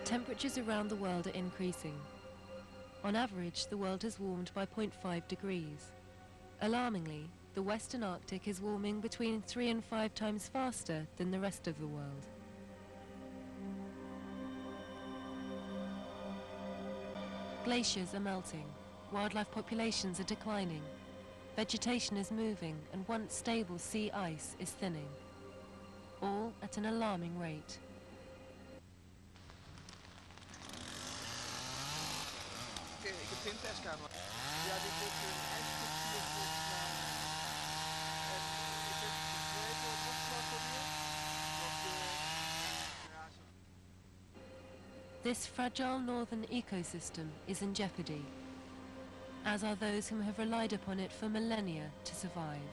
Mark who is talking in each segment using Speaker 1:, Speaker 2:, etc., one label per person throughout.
Speaker 1: Temperatures around the world are increasing. On average, the world has warmed by 0.5 degrees. Alarmingly, the Western Arctic is warming between 3 and 5 times faster than the rest of the world. Glaciers are melting, wildlife populations are declining, vegetation is moving, and once stable sea ice is thinning, all at an alarming rate.
Speaker 2: Ik heb geen testkamer. Ja, dit wordt een ijscultuur volgens mij. En ik heb begrepen, wat is dat voor hier? Dat de garage.
Speaker 1: This fragile northern ecosystem is in jeopardy, as are those who have relied upon it for millennia to survive.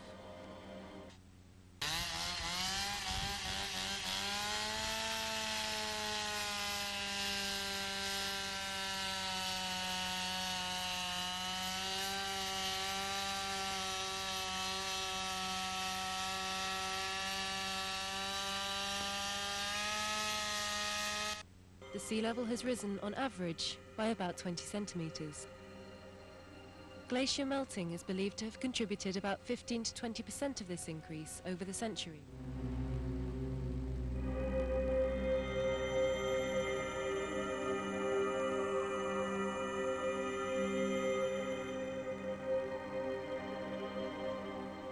Speaker 1: The sea level has risen on average by about 20 centimetres. Glacier melting is believed to have contributed about 15 to 20% of this increase over the century.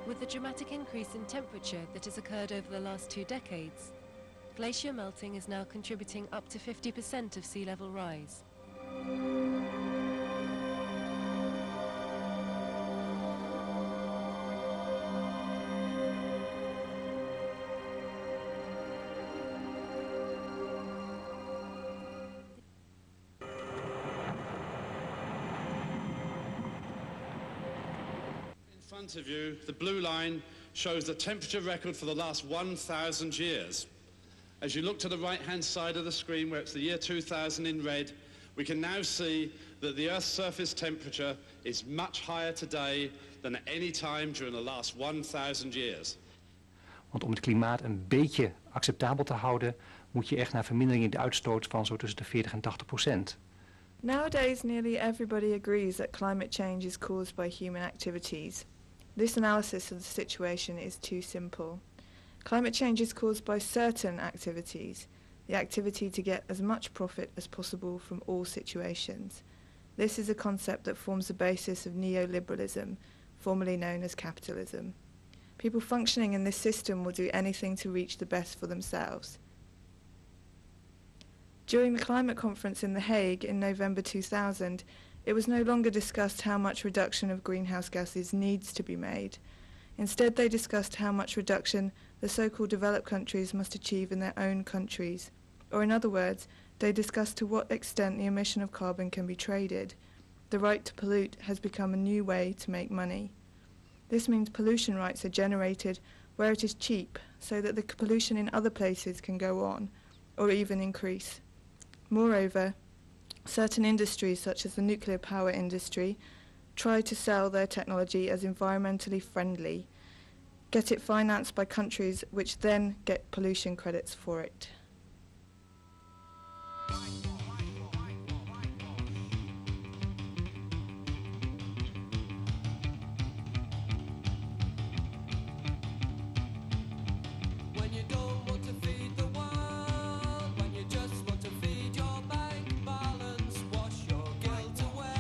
Speaker 1: With the dramatic increase in temperature that has occurred over the last 2 decades, glacier melting is now contributing up to 50% of sea level rise.
Speaker 3: In front of you, the blue line shows the temperature record for the last 1,000 years. As you look to the right-hand side of the screen, where it's the year 2000 in red, we can now see that the Earth's surface temperature is much higher today than at any time during the last 1,000 years.
Speaker 4: Want om het klimaat een beetje acceptabel te houden, moet je echt naar vermindering in de uitstoot van zo tussen de 40 en 80%.
Speaker 5: Nowadays, nearly everybody agrees that climate change is caused by human activities. This analysis of the situation is too simple. Climate change is caused by certain activities, the activity to get as much profit as possible from all situations. This is a concept that forms the basis of neoliberalism, formerly known as capitalism. People functioning in this system will do anything to reach the best for themselves. During the climate conference in Den Haag in November 2000, it was no longer discussed how much reduction of greenhouse gases needs to be made. Instead, they discussed how much reduction the so-called developed countries must achieve in their own countries. Or in other words, they discussed to what extent the emission of carbon can be traded. The right to pollute has become a new way to make money. This means pollution rights are generated where it is cheap, so that the pollution in other places can go on, or even increase. Moreover, certain industries, such as the nuclear power industry, try to sell their technology as environmentally friendly, get it financed by countries which then get pollution credits for it.
Speaker 6: When you don't want to feed the world, when you just want to feed your bank balance, wash your guilt away.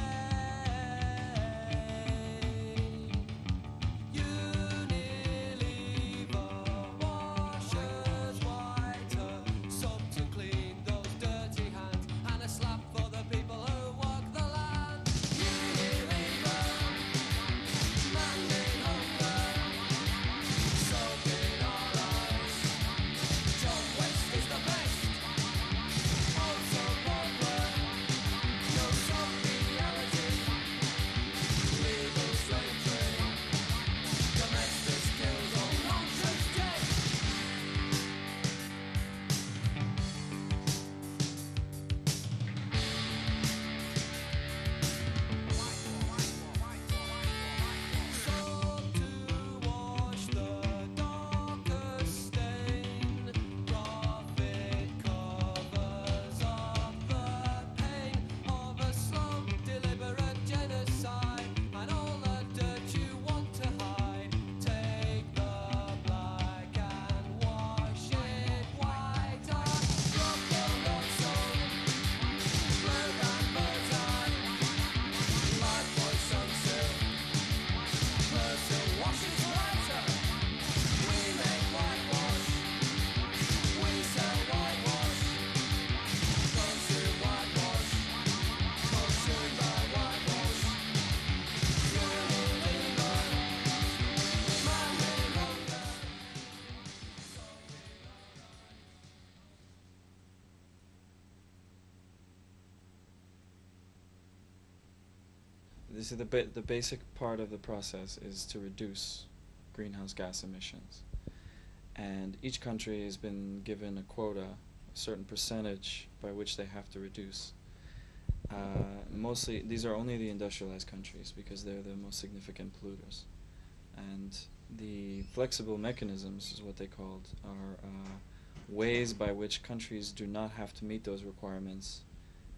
Speaker 6: Unilever washes whiter
Speaker 7: this is the basic part of the process is to reduce greenhouse gas emissions. And each country has been given a quota, a certain percentage by which they have to reduce. Mostly, these are only the industrialized countries because they're the most significant polluters. And the flexible mechanisms, is what they called, are ways by which countries do not have to meet those requirements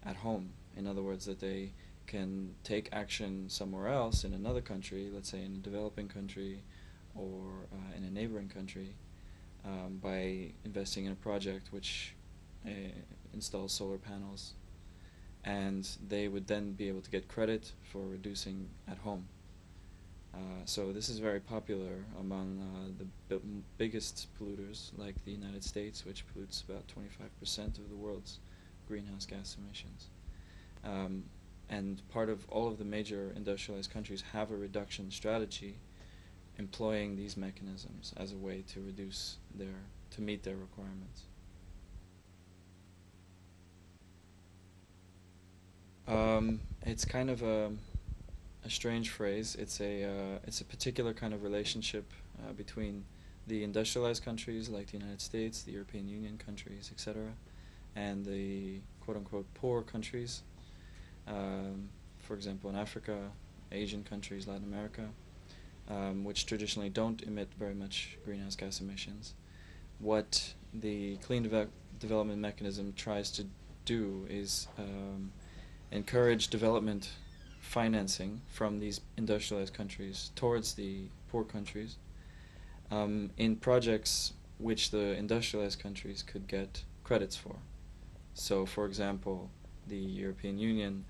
Speaker 7: at home. In other words, that they can take action somewhere else in another country, let's say in a developing country or in a neighboring country, by investing in a project which installs solar panels, and they would then be able to get credit for reducing at home. So this is very popular among the biggest polluters, like the United States, which pollutes about 25% of the world's greenhouse gas emissions. And part of all of the major industrialized countries have a reduction strategy employing these mechanisms as a way to reduce to meet their requirements. It's kind of a strange phrase. It's a particular kind of relationship between the industrialized countries like the United States, the European Union countries, etc., and the quote-unquote poor countries, for example in Africa, Asian countries, Latin America, which traditionally don't emit very much greenhouse gas emissions. What the Clean Development Mechanism tries to do is encourage development financing from these industrialized countries towards the poor countries in projects which the industrialized countries could get credits for. So, for example, the European Union,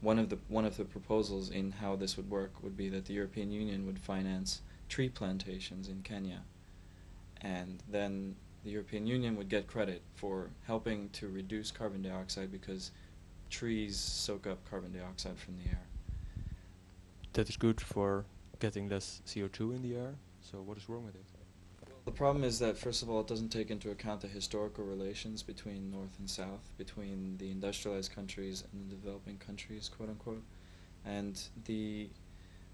Speaker 7: one of the proposals in how this would work would be that the European Union would finance tree plantations in Kenya, and then the European Union would get credit for helping to reduce carbon dioxide because trees soak up carbon dioxide from the air.
Speaker 8: That is good for getting less CO2 in the air, so what is wrong with it?
Speaker 7: The problem is that, first of all, it doesn't take into account the historical relations between North and South, between the industrialized countries and the developing countries, quote-unquote. And the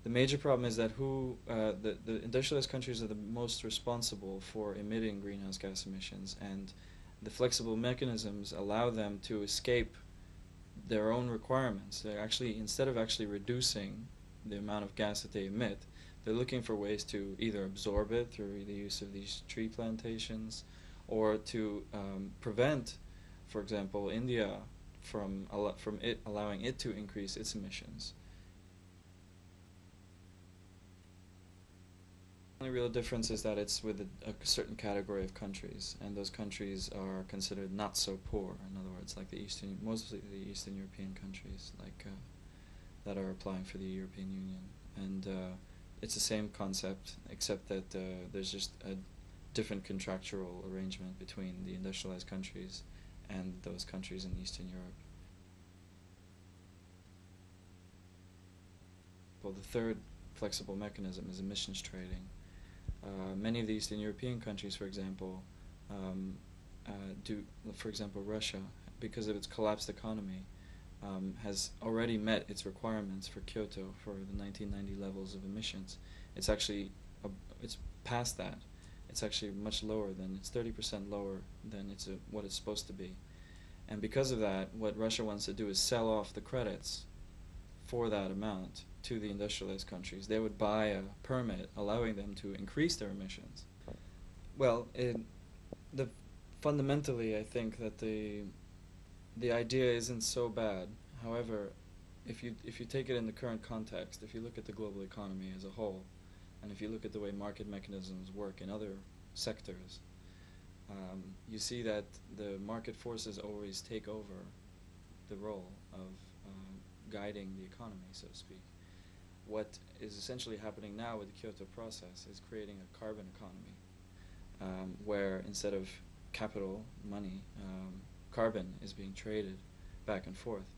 Speaker 7: major problem is that the industrialized countries are the most responsible for emitting greenhouse gas emissions, and the flexible mechanisms allow them to escape their own requirements. They're actually, instead of actually reducing the amount of gas that they emit, they're looking for ways to either absorb it through the use of these tree plantations, or to prevent, for example, India from allowing it to increase its emissions. The only real difference is that it's with a certain category of countries, and those countries are considered not so poor. In other words, like mostly the Eastern European countries, like that are applying for the European Union, and it's the same concept, except that there's just a different contractual arrangement between the industrialized countries and those countries in Eastern Europe. Well, the third flexible mechanism is emissions trading. Many of the Eastern European countries, for example, for example, Russia, because of its collapsed economy, has already met its requirements for Kyoto for the 1990 levels of emissions. It's actually, it's past that. It's actually much lower than, it's 30% lower than what it's supposed to be. And because of that, what Russia wants to do is sell off the credits for that amount to the industrialized countries. They would buy a permit allowing them to increase their emissions. Well, fundamentally, I think that the idea isn't so bad. However, if you take it in the current context, if you look at the global economy as a whole, and if you look at the way market mechanisms work in other sectors, you see that the market forces always take over the role of guiding the economy, so to speak. What is essentially happening now with the Kyoto process is creating a carbon economy, where instead of capital, money, carbon is being traded back and forth.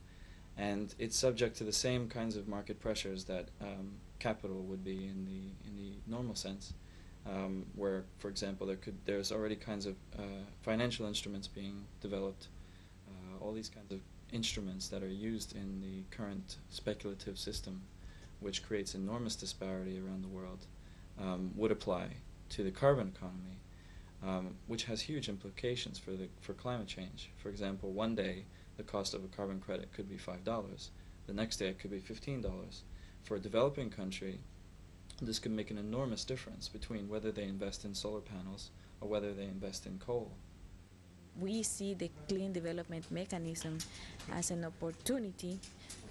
Speaker 7: And it's subject to the same kinds of market pressures that capital would be in the normal sense, where, for example, there's already kinds of financial instruments being developed, all these kinds of instruments that are used in the current speculative system, which creates enormous disparity around the world, would apply to the carbon economy, which has huge implications for climate change. For example, one day the cost of a carbon credit could be $5. The next day it could be $15. For a developing country, this could make an enormous difference between whether they invest in solar panels or whether they invest in coal.
Speaker 9: We see the clean development mechanism as an opportunity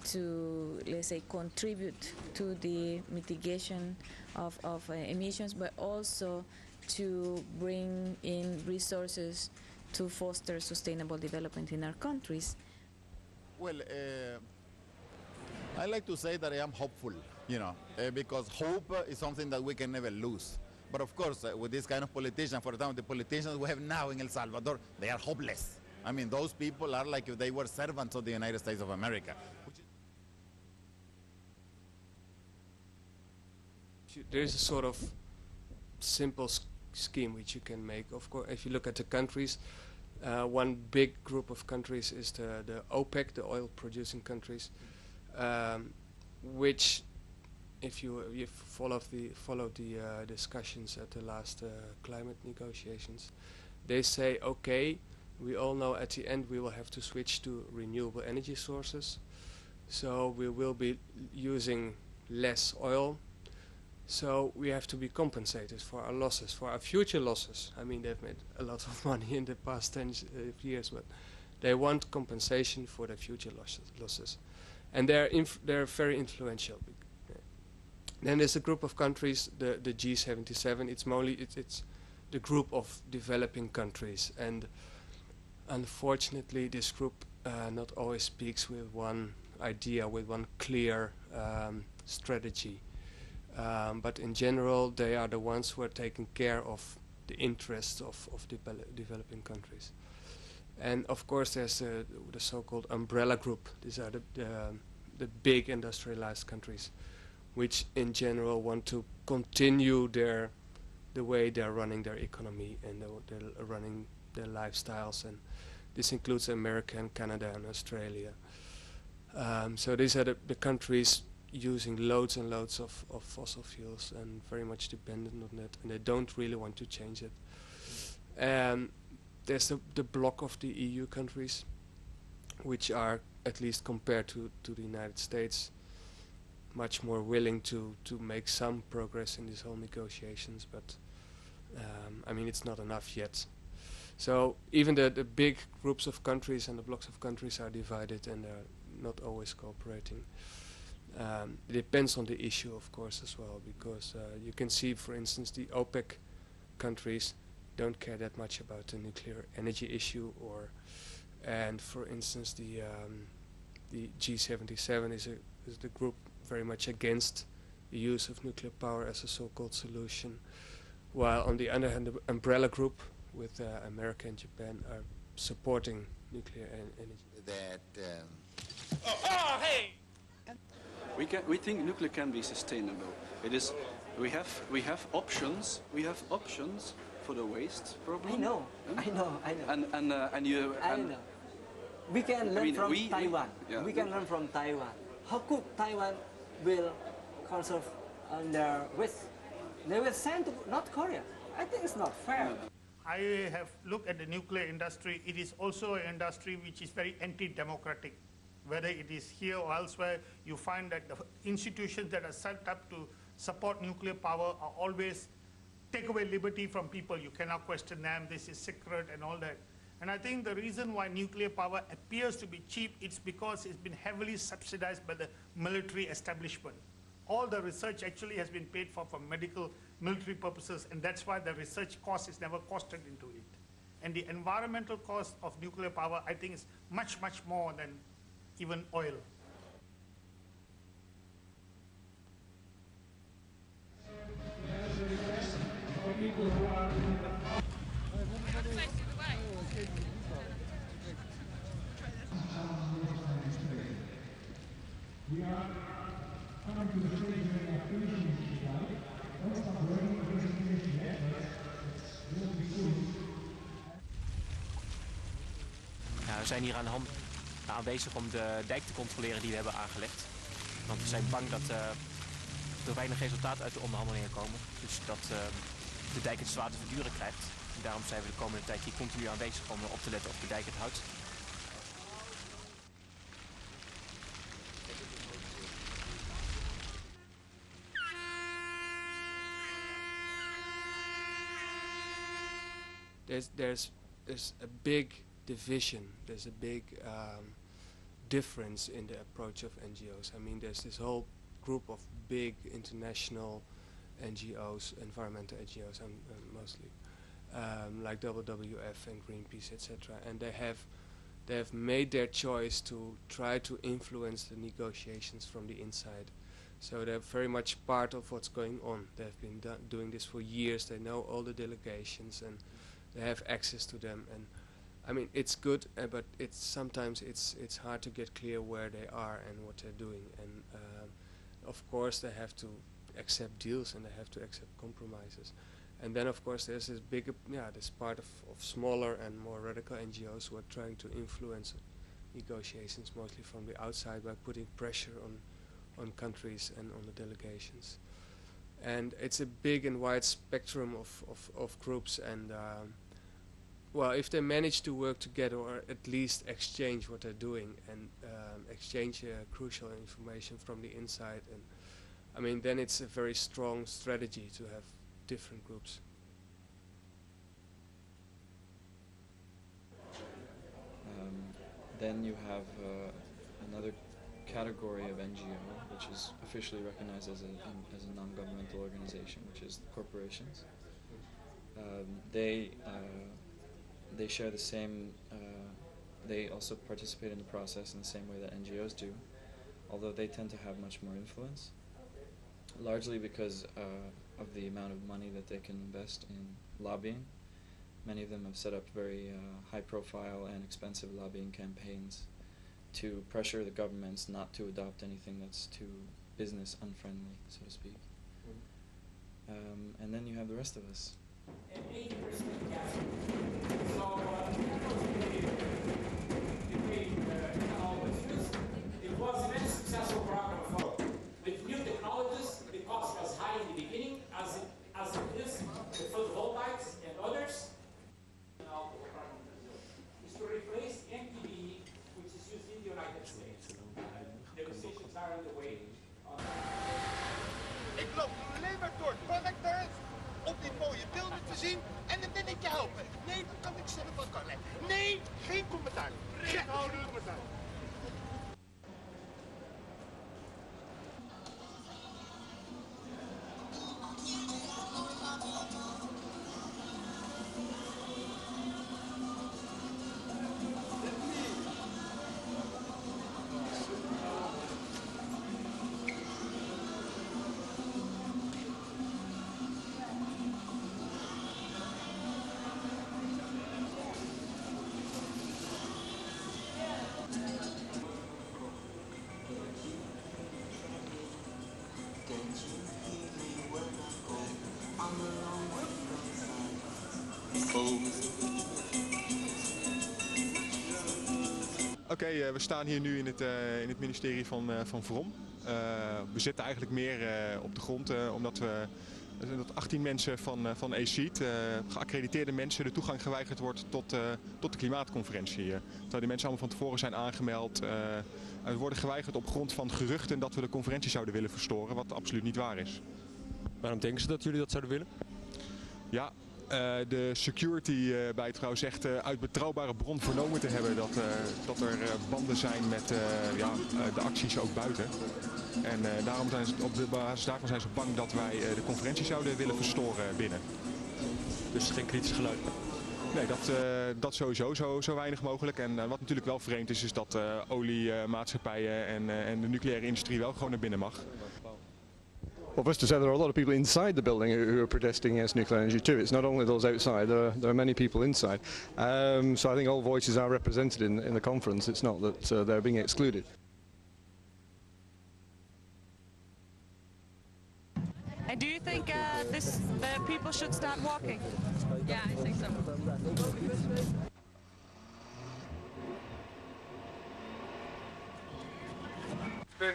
Speaker 9: to, let's say, contribute to the mitigation of emissions, but also to bring in resources to foster sustainable development in our countries.
Speaker 10: Well, I like to say that I am hopeful, because hope is something that we can never lose. But of course, with this kind of politicians, for example, the politicians we have now in El Salvador, they are hopeless. I mean, those people are like if they were servants of the United States of America.
Speaker 11: There is a sort of simple scheme which you can make. Of course, if you look at the countries, one big group of countries is the OPEC, the oil-producing countries, which, if you followed the discussions at the last climate negotiations, they say, okay, we all know at the end we will have to switch to renewable energy sources, so we will be using less oil. So we have to be compensated for our losses, for our future losses. I mean, they've made a lot of money in the past 10 years, but they want compensation for their future losses. And they're very influential. Then there's a group of countries, the G77. It's the group of developing countries, and unfortunately, this group not always speaks with one idea, with one clear strategy. But in general, they are the ones who are taking care of the interests of developing countries. And of course, there's the so-called umbrella group. These are the big industrialized countries, which in general want to continue the way they're running their economy and they're running their lifestyles. And this includes America and Canada and Australia. So these are the countries using loads and loads of fossil fuels and very much dependent on that, and they don't really want to change it. There's the bloc of the EU countries, which are, at least compared to the United States, much more willing to make some progress in these whole negotiations, but I mean, it's not enough yet. So even the big groups of countries and the blocks of countries are divided and they're not always cooperating. It depends on the issue, of course, as well, because you can see, for instance, the OPEC countries don't care that much about the nuclear energy issue, and for instance, the G77 is the group very much against the use of nuclear power as a so-called solution, while on the other hand, the umbrella group with America and Japan are supporting nuclear energy.
Speaker 2: Hey!
Speaker 12: We think nuclear can be sustainable. It is. We have options. We have options for the waste problem.
Speaker 13: I know.
Speaker 12: And you.
Speaker 13: I know. We can learn from Taiwan. We can learn from Taiwan. How could Taiwan will conserve their waste? They will send to North Korea. I think it's not fair.
Speaker 14: I have looked at the nuclear industry. It is also an industry which is very anti-democratic. Whether it is here or elsewhere, you find that the institutions that are set up to support nuclear power are always take away liberty from people. You cannot question them, this is secret and all that. And I think the reason why nuclear power appears to be cheap, it's because it's been heavily subsidized by the military establishment. All the research actually has been paid for military purposes, and that's why the research cost is never costed into it. And the environmental cost of nuclear power, I think, is much, much more than even oil.
Speaker 15: Nou, we zijn hier aan de aanwezig om de dijk te controleren die we hebben aangelegd. Want we zijn bang dat er weinig resultaat uit de onderhandelingen komen. Dus dat de dijk het zwaar te verduren krijgt. En daarom zijn we de komende tijd hier continu aanwezig om op te letten of de dijk het houdt.
Speaker 11: There's a big division. There's a big difference in the approach of NGOs. I mean, there's this whole group of big international NGOs, environmental NGOs, mostly, like WWF and Greenpeace, etc. And they have made their choice to try to influence the negotiations from the inside. So they're very much part of what's going on. They've been doing this for years. They know all the delegations and they have access to them. And I mean, it's good, but sometimes it's hard to get clear where they are and what they're doing. And of course, they have to accept deals and they have to accept compromises. And then, of course, there's this bigger, this part of smaller and more radical NGOs who are trying to influence negotiations, mostly from the outside, by putting pressure on countries and on the delegations. And it's a big and wide spectrum of groups, and well, if they manage to work together or at least exchange what they're doing and exchange crucial information from the inside, and I mean, then it's a very strong strategy to have different groups.
Speaker 7: Then you have another category of NGO, which is officially recognized as a non-governmental organization, which is corporations. They share the same, they also participate in the process in the same way that NGOs do, although they tend to have much more influence, largely because of the amount of money that they can invest in lobbying. Many of them have set up very high-profile and expensive lobbying campaigns to pressure the governments not to adopt anything that's too business unfriendly, so to speak. And then you have the rest of us.
Speaker 16: It was a very successful program with new technologies. The cost was high in the beginning, as it is with photovoltaics and others. Is to replace NPV, which is used in the United States. Negotiations are on the way.
Speaker 17: Ik loop alleen maar door het park daar om die mooie beelden te zien en dan ben ik je helpen. Nee, dan kan ik zelf wat kan leggen. Nee, geen commentaar. Geen commentaar.
Speaker 18: Oké, we staan hier nu in het ministerie van VROM. We zitten eigenlijk meer op de grond omdat er 18 mensen van ACEED, geaccrediteerde mensen, de toegang geweigerd wordt tot de klimaatconferentie. Terwijl die mensen allemaal van tevoren zijn aangemeld. We worden geweigerd op grond van geruchten dat we de conferentie zouden willen verstoren, wat absoluut niet waar is.
Speaker 8: Waarom denken ze dat jullie dat zouden willen?
Speaker 18: Ja, de security bij het gebouw zegt uit betrouwbare bron vernomen te hebben dat er banden zijn met de acties ook buiten. En daarom zijn ze, op de basis daarvan zijn ze bang dat wij de conferentie zouden willen verstoren binnen.
Speaker 8: Dus geen kritisch geluid?
Speaker 18: Nee, dat sowieso zo weinig mogelijk. En wat natuurlijk wel vreemd is dat oliemaatschappijen en de nucleaire industrie wel gewoon naar binnen mag.
Speaker 19: Well, first to say, there are a lot of people inside the building who are protesting against nuclear energy too. It's not only those outside, there are many people inside. So I think all voices are represented in the conference. It's not that they're being excluded.
Speaker 20: And do you think the people should start walking?
Speaker 21: Yeah, I think so. been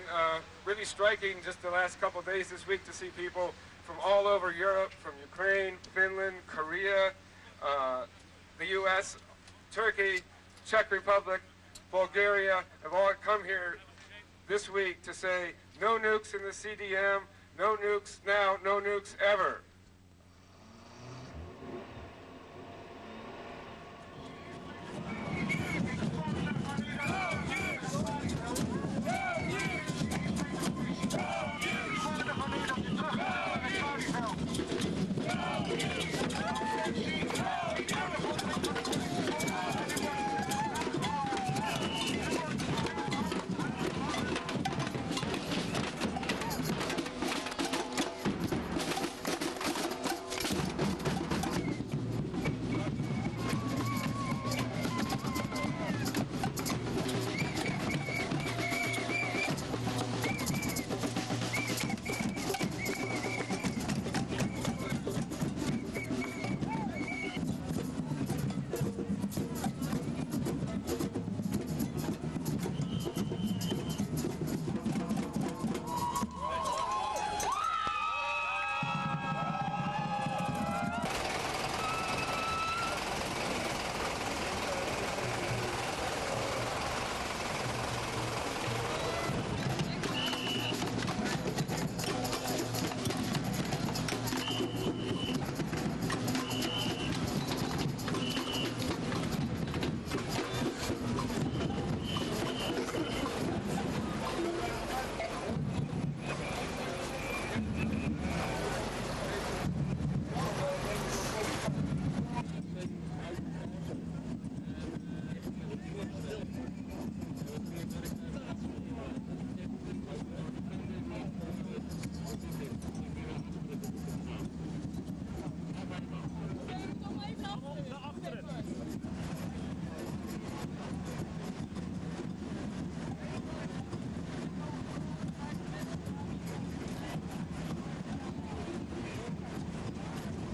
Speaker 21: really striking just the last couple days this week to see people from all over Europe, from Ukraine, Finland, Korea, the US, Turkey, Czech Republic, Bulgaria, have all come here this week to say no nukes in the CDM, no nukes now, no nukes ever.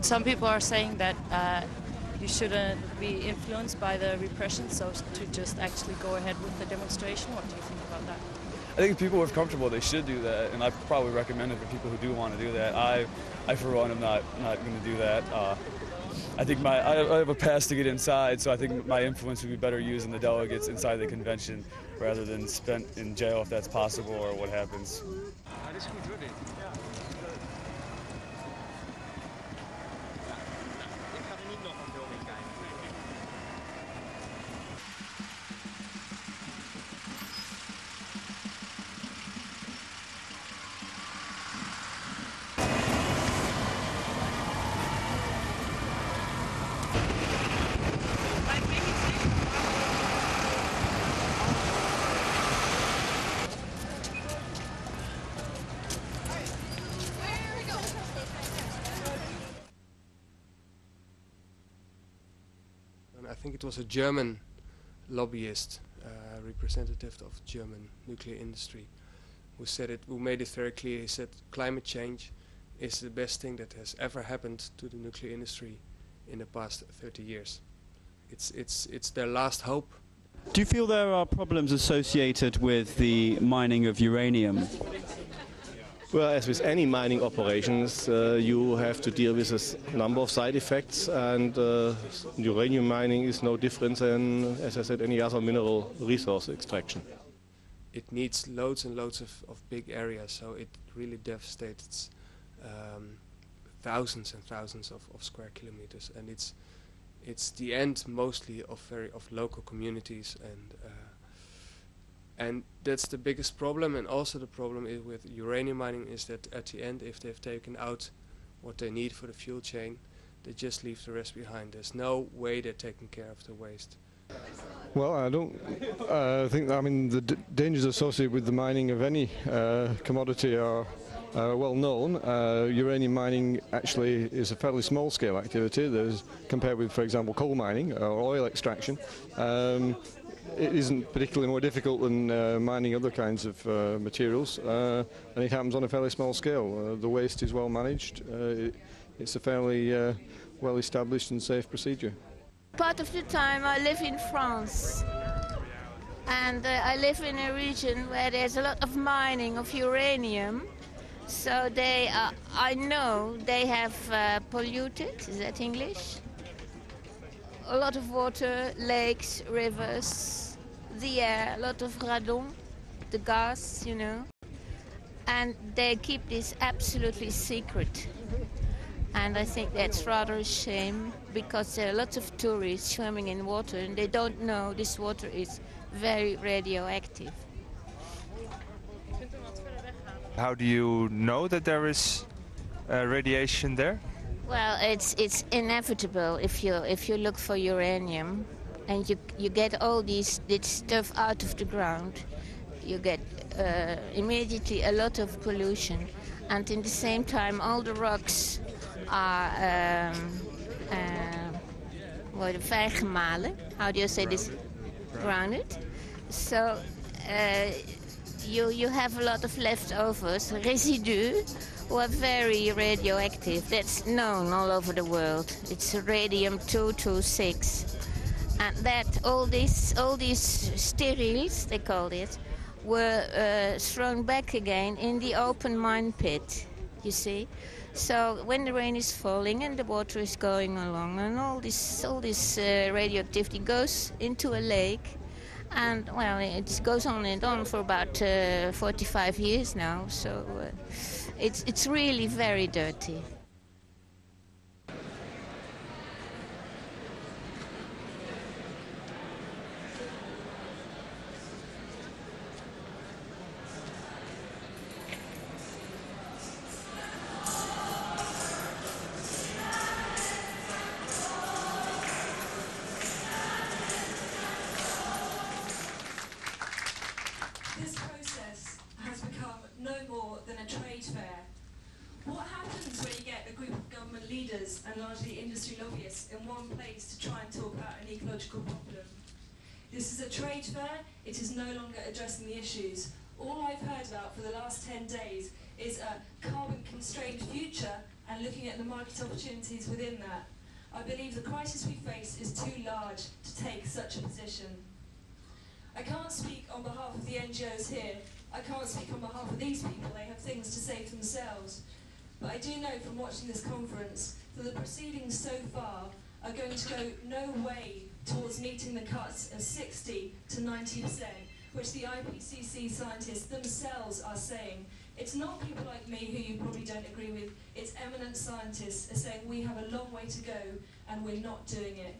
Speaker 22: Some people are saying that you shouldn't be influenced by the repression, so to just actually go ahead with the demonstration. What do you think about that?
Speaker 23: I think if people are comfortable, they should do that, and I probably recommend it for people who do want to do that. I for one, am not going to do that. I think I have a pass to get inside, so I think my influence would be better used in the delegates inside the convention rather than spent in jail if that's possible or what happens.
Speaker 11: I think it was a German lobbyist, representative of German nuclear industry, who made it very clear. He said climate change is the best thing that has ever happened to the nuclear industry in the past 30 years. It's their last hope.
Speaker 24: Do you feel there are problems associated with the mining of uranium?
Speaker 19: Well, as with any mining operations, you have to deal with a number of side effects, and uranium mining is no different than, as I said, any other mineral resource extraction.
Speaker 11: It needs loads and loads of big areas, so it really devastates thousands and thousands of square kilometers, and it's the end mostly of local communities, and that's the biggest problem. And also the problem is with uranium mining is that at the end, if they've taken out what they need for the fuel chain, they just leave the rest behind. There's no way they're taking care of the waste.
Speaker 19: Well, I don't think, I mean, the dangers associated with the mining of any commodity are well known. Uranium mining actually is a fairly small scale activity. Compared with, for example, coal mining or oil extraction. It isn't particularly more difficult than mining other kinds of materials, and it happens on a fairly small scale. The waste is well managed. It's a fairly well established and safe procedure.
Speaker 25: Part of the time I live in France.
Speaker 1: And I live in a region where there's a lot of mining of uranium. So they, I know they have polluted, is that English? A lot of water, lakes, rivers, the air, a lot of radon, the gas, you know. And they keep this absolutely secret. And I think that's rather a shame, because there are lots of tourists swimming in water and they don't know this water is very radioactive.
Speaker 3: How do you know that there is radiation there?
Speaker 1: Well, it's inevitable if you look for uranium, and you get all this stuff out of the ground. You get immediately a lot of pollution, and in the same time all the rocks are worden vrijgemalen. How do you say this? Grounded. So you have a lot of leftovers, residus, who are very radioactive. That's known all over the world. It's radium-226, and that all these steriles, they call it, were thrown back again in the open mine pit. You see. So when the rain is falling and the water is going along, and all this radioactivity goes into a lake, and well, it goes on and on for about 45 years now. So it's really very dirty.
Speaker 4: This process has become no more than a trade fair. What happens when you get a group of government leaders and largely industry lobbyists in one place to try and talk about an ecological problem? This is a trade fair, it is no longer addressing the issues. All I've heard about for the last 10 days is a carbon-constrained future and looking at the market opportunities within that. I believe the crisis we face is too large to take such a position. I can't speak on behalf of the NGOs here. I can't speak on behalf of these people. They have things to say for themselves. But I do know from watching this conference that the proceedings so far are going to go no way towards meeting the cuts of 60 to 90%, which the IPCC scientists themselves are saying. It's not people like me who you probably don't agree with. It's eminent scientists are saying we have a long way to go and we're not doing it.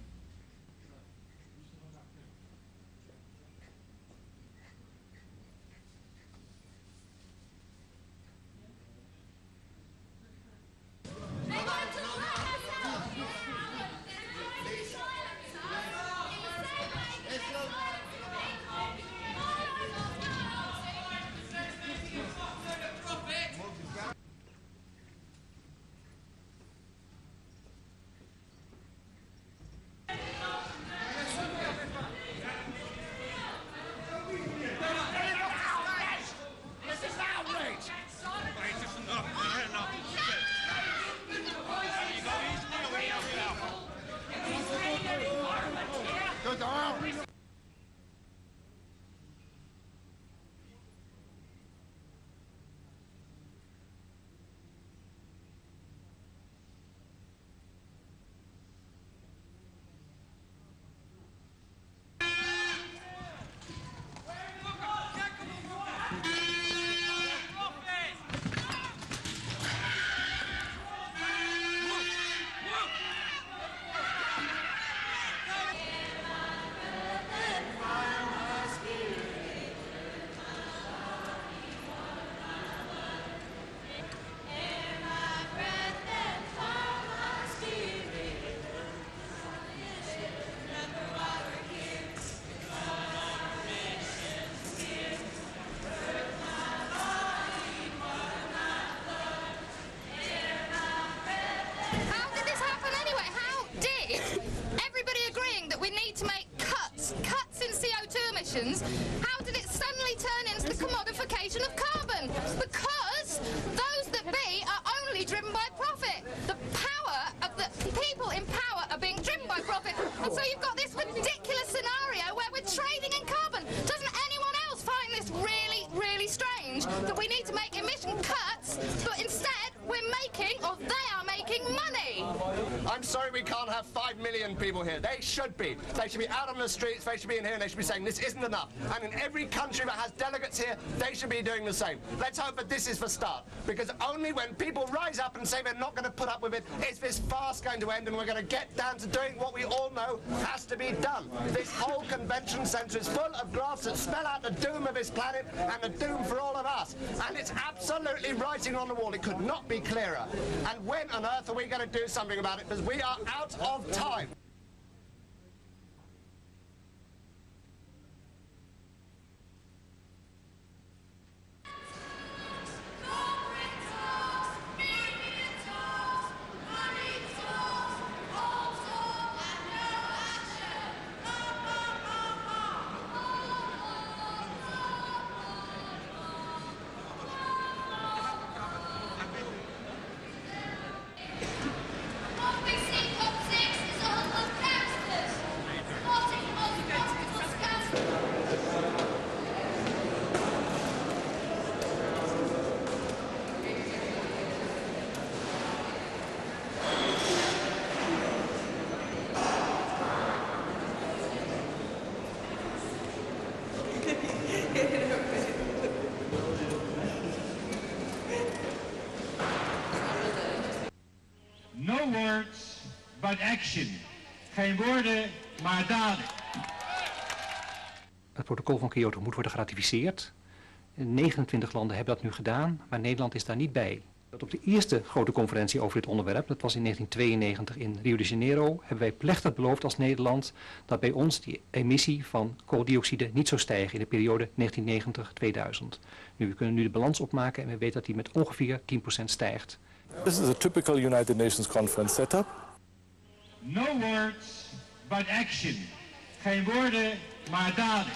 Speaker 5: How did it suddenly turn into the commodification of carbon? Because those that be are only driven by profit. The power of the people in power are being driven by profit. And so you've got this ridiculous scenario where we're trading in carbon. Doesn't that we need to make emission cuts, but instead we're making, or they are making, money.
Speaker 2: I'm sorry we can't have 5 million people here. They should be. They should be out on the streets, they should be in here, and they should be saying this isn't enough. And in every country that has delegates here, they should be doing the same. Let's hope that this is the start, because only when people rise up and say they're not going to put up with it is this farce going to end, and we're going to get down to doing what we all know has to be done. This whole convention centre is full of graphs that spell out the doom of this planet and the doom for all of us. And it's absolutely writing on the wall. It could not be clearer. And when on earth are we going to do something about it? Because we are out of time.
Speaker 6: No words, but action. Geen woorden, maar daden.
Speaker 9: Het protocol van Kyoto moet worden geratificeerd. 29 landen hebben dat nu gedaan, maar Nederland is daar niet bij. Op de eerste grote conferentie over dit onderwerp, dat was in 1992 in Rio de Janeiro, hebben wij plechtig beloofd als Nederland dat bij ons die emissie van kooldioxide niet zou stijgen in de periode 1990-2000. We kunnen nu de balans opmaken en we weten dat die met ongeveer 10% stijgt.
Speaker 10: This is a typical United Nations conference setup.
Speaker 6: No words, but action. Geen woorden, maar daden.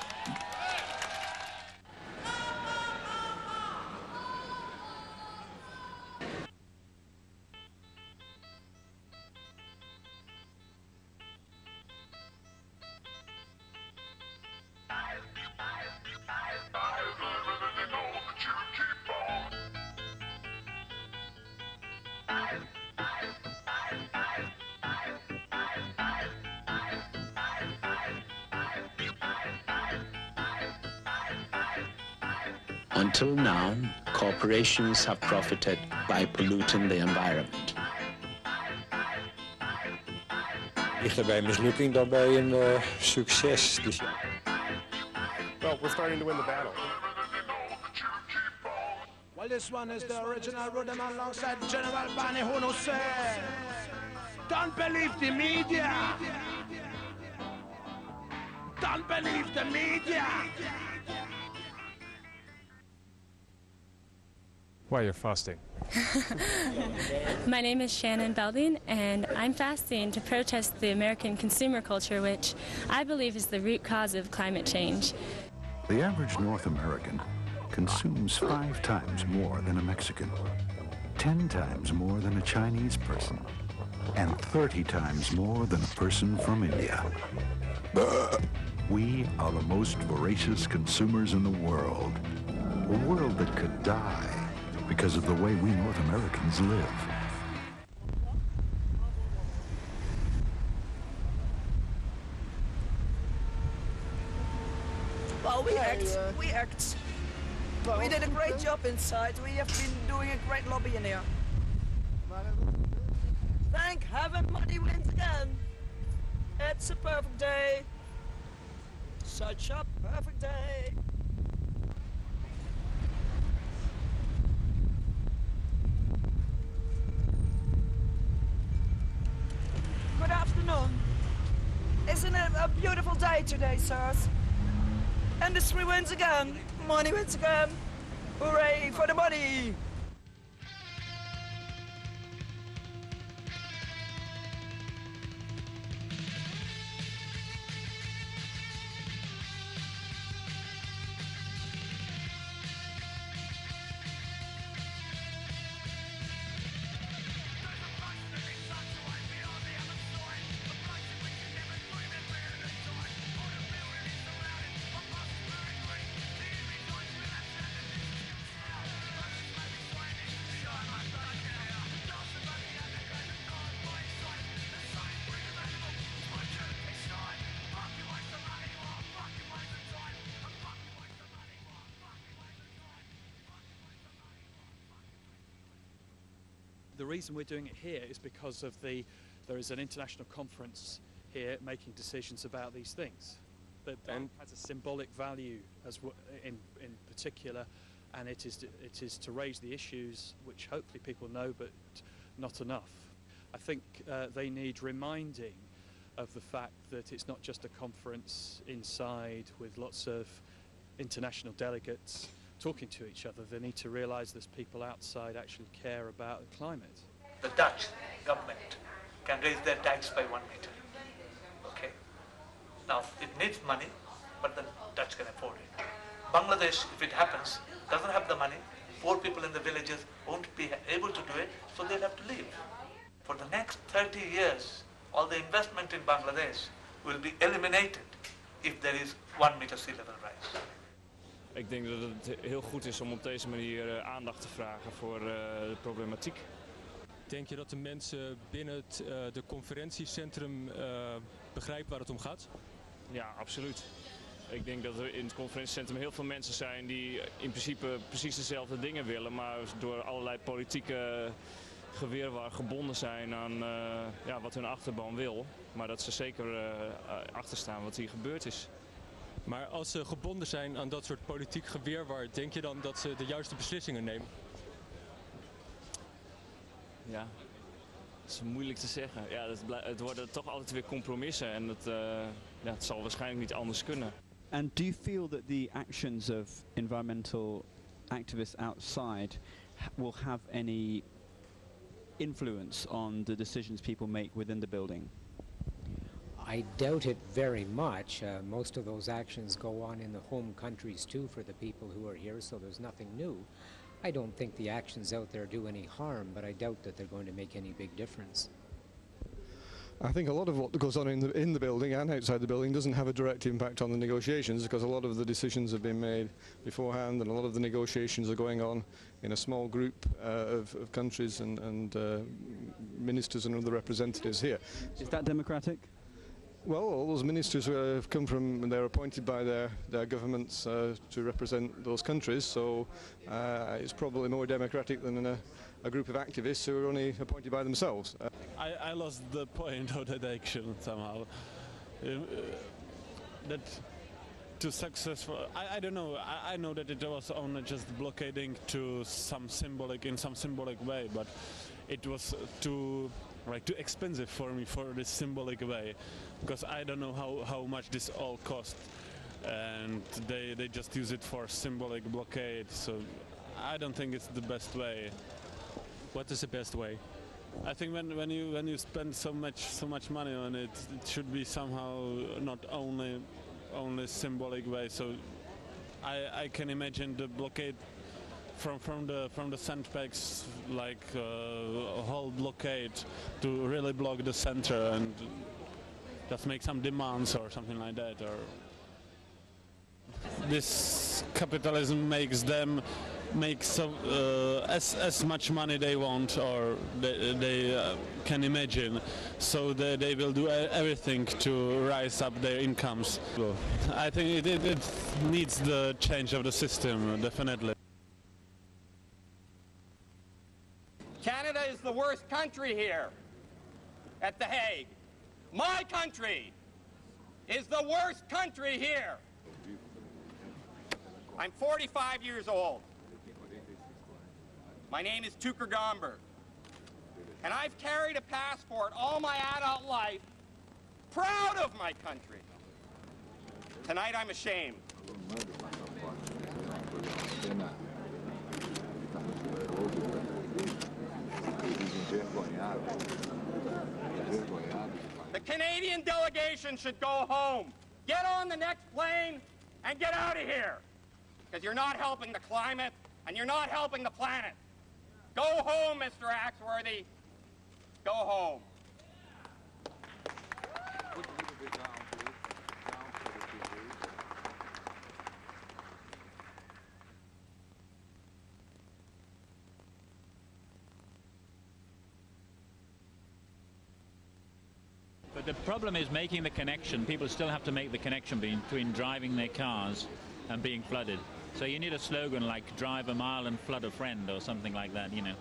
Speaker 25: Until now, corporations have profited by polluting the environment.
Speaker 26: Dichter bij mislukking dan bij een succes. Dus ja.
Speaker 10: Well, we're starting to win the battle.
Speaker 17: Well, this one is the original rhythm alongside General Barney who said, don't believe the media. Don't believe the media.
Speaker 10: Why you're fasting?
Speaker 27: My name is Shannon Belding, and I'm fasting to protest the American consumer culture, which I believe is the root cause of climate change.
Speaker 28: The average North American consumes 5 times more than a Mexican, 10 times more than a Chinese person, and 30 times more than a person from India. We are the most voracious consumers in the world, a world that could die because of the way we North Americans live.
Speaker 29: Well, we act. We did a great job inside. We have been doing a great lobby in here. Thank heaven money wins again. It's a perfect day. Such a perfect day. Good afternoon. Isn't it a beautiful day today, sirs? Industry wins again. Money wins again. Hooray for the money!
Speaker 24: The reason we're doing it here is because of there is an international conference here making decisions about these things. That has a symbolic value in particular, and it is to raise the issues which hopefully people know but not enough. I think they need reminding of the fact that it's not just a conference inside with lots of international delegates talking to each other. They need to realise there's people outside actually care about the climate.
Speaker 7: The Dutch government can raise their tax by 1 meter. Okay. Now it needs money, but the Dutch can afford it. Bangladesh, if it happens, doesn't have the money. Poor people in the villages won't be able to do it, so they'll have to leave. For the next 30 years, all the investment in Bangladesh will be eliminated if there is 1 meter sea level rise.
Speaker 8: Ik denk dat het heel goed is om op deze manier aandacht te vragen voor de problematiek.
Speaker 12: Denk je dat de mensen binnen de conferentiecentrum begrijpen waar het om gaat?
Speaker 8: Ja, absoluut. Ik denk dat er in het conferentiecentrum heel veel mensen zijn die in principe precies dezelfde dingen willen, maar door allerlei politieke gewirwar gebonden zijn aan wat hun achterban wil. Maar dat ze zeker achter staan wat hier gebeurd is.
Speaker 12: Maar als ze gebonden zijn aan dat soort politiek gewirwar, denk je dan dat ze de juiste beslissingen nemen?
Speaker 8: Ja, dat is moeilijk te zeggen. Ja, het worden toch altijd weer compromissen en het zal waarschijnlijk niet anders kunnen.
Speaker 24: And do you feel that the actions of environmental activists outside will have any influence on the decisions people make within the building?
Speaker 13: I doubt it very much. Most of those actions go on in the home countries too for the people who are here, so there's nothing new. I don't think the actions out there do any harm, but I doubt that they're going to make any big difference.
Speaker 19: I think a lot of what goes on in the building and outside the building doesn't have a direct impact on the negotiations, because a lot of the decisions have been made beforehand and a lot of the negotiations are going on in a small group of countries and ministers and other representatives here.
Speaker 24: Is that democratic?
Speaker 19: Well, all those ministers have come from, and they're appointed by their governments to represent those countries, so it's probably more democratic than a group of activists who are only appointed by themselves.
Speaker 14: I lost the point of that action somehow. That too successful. I don't know. I know that it was only just blockading in some symbolic way, but it was too expensive for me for this symbolic way, because I don't know how much this all cost, and they just use it for symbolic blockade. So I don't think it's the best way.
Speaker 12: What is the best way?
Speaker 14: I think when you spend so much money on it, it should be somehow not only symbolic way. So I can imagine the blockade from the sandbags, like a whole blockade to really block the center and just make some demands or something like that. Or this capitalism makes them make as much money they want or they can imagine, so they will do everything to rise up their incomes. I think it needs the change of the system, definitely.
Speaker 15: Canada is the worst country here at The Hague. My country is the worst country here. I'm 45 years old. My name is Tucker Gomberg, and I've carried a passport all my adult life, proud of my country. Tonight I'm ashamed. The Canadian delegation should go home. Get on the next plane and get out of here, because you're not helping the climate and you're not helping the planet. Go home, Mr. Axworthy. Go home.
Speaker 16: But the problem is making the connection. People still have to make the connection between driving their cars and being flooded. So you need a slogan like drive a mile and flood a friend or something like that, you know.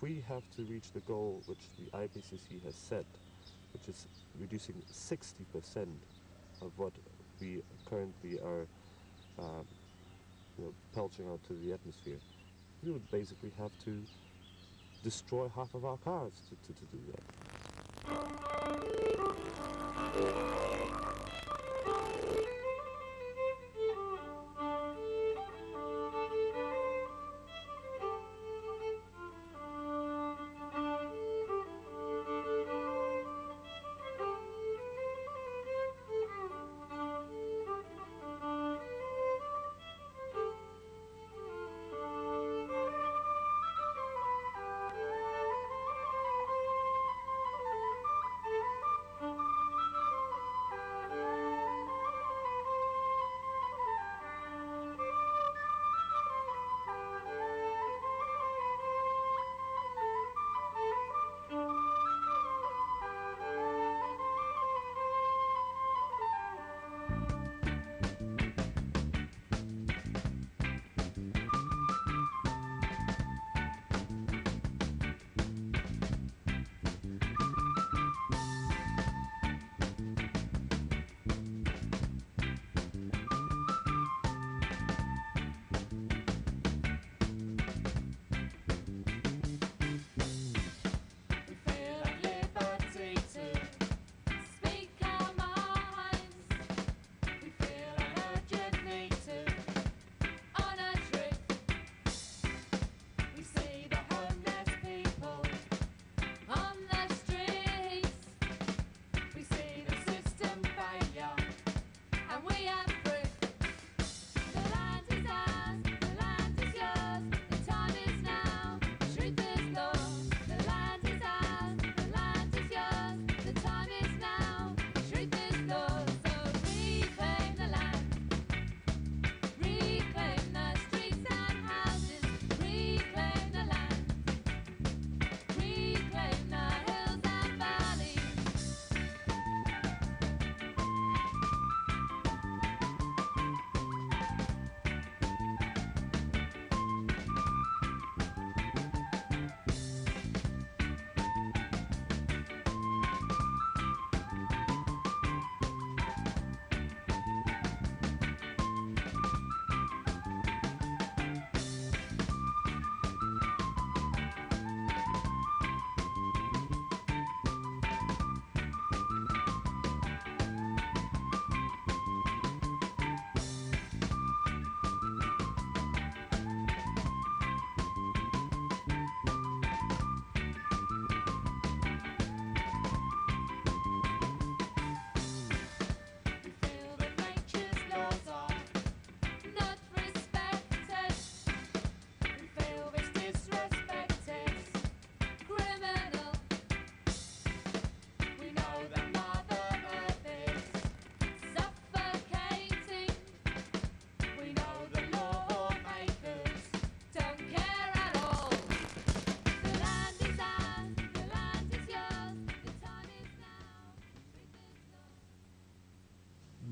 Speaker 1: We have to reach the goal which the IPCC has set, which is reducing 60% of what we currently are belching out to the atmosphere. We would basically have to destroy half of our cars to do that.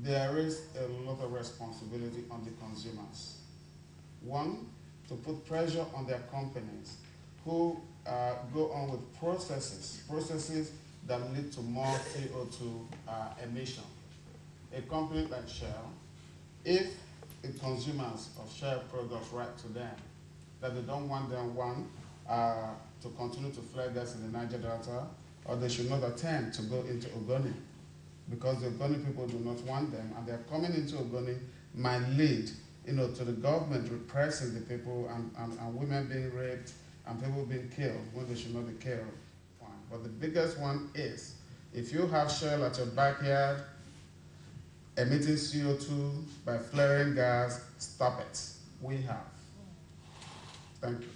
Speaker 3: There is a lot of responsibility on the consumers. One, to put pressure on their companies who go on with processes that lead to more CO2 emission. A company like Shell, if the consumers of Shell products write to them that they don't want them, to continue to flare gas in the Niger Delta, or they should not attempt to go into Ogoni, because the Ogoni people do not want them, and they're coming into Ogoni might lead to the government repressing the people and women being raped and people being killed when they should not be killed. But the biggest one is, if you have Shell at your backyard emitting CO2 by flaring gas, stop it. We have. Thank you.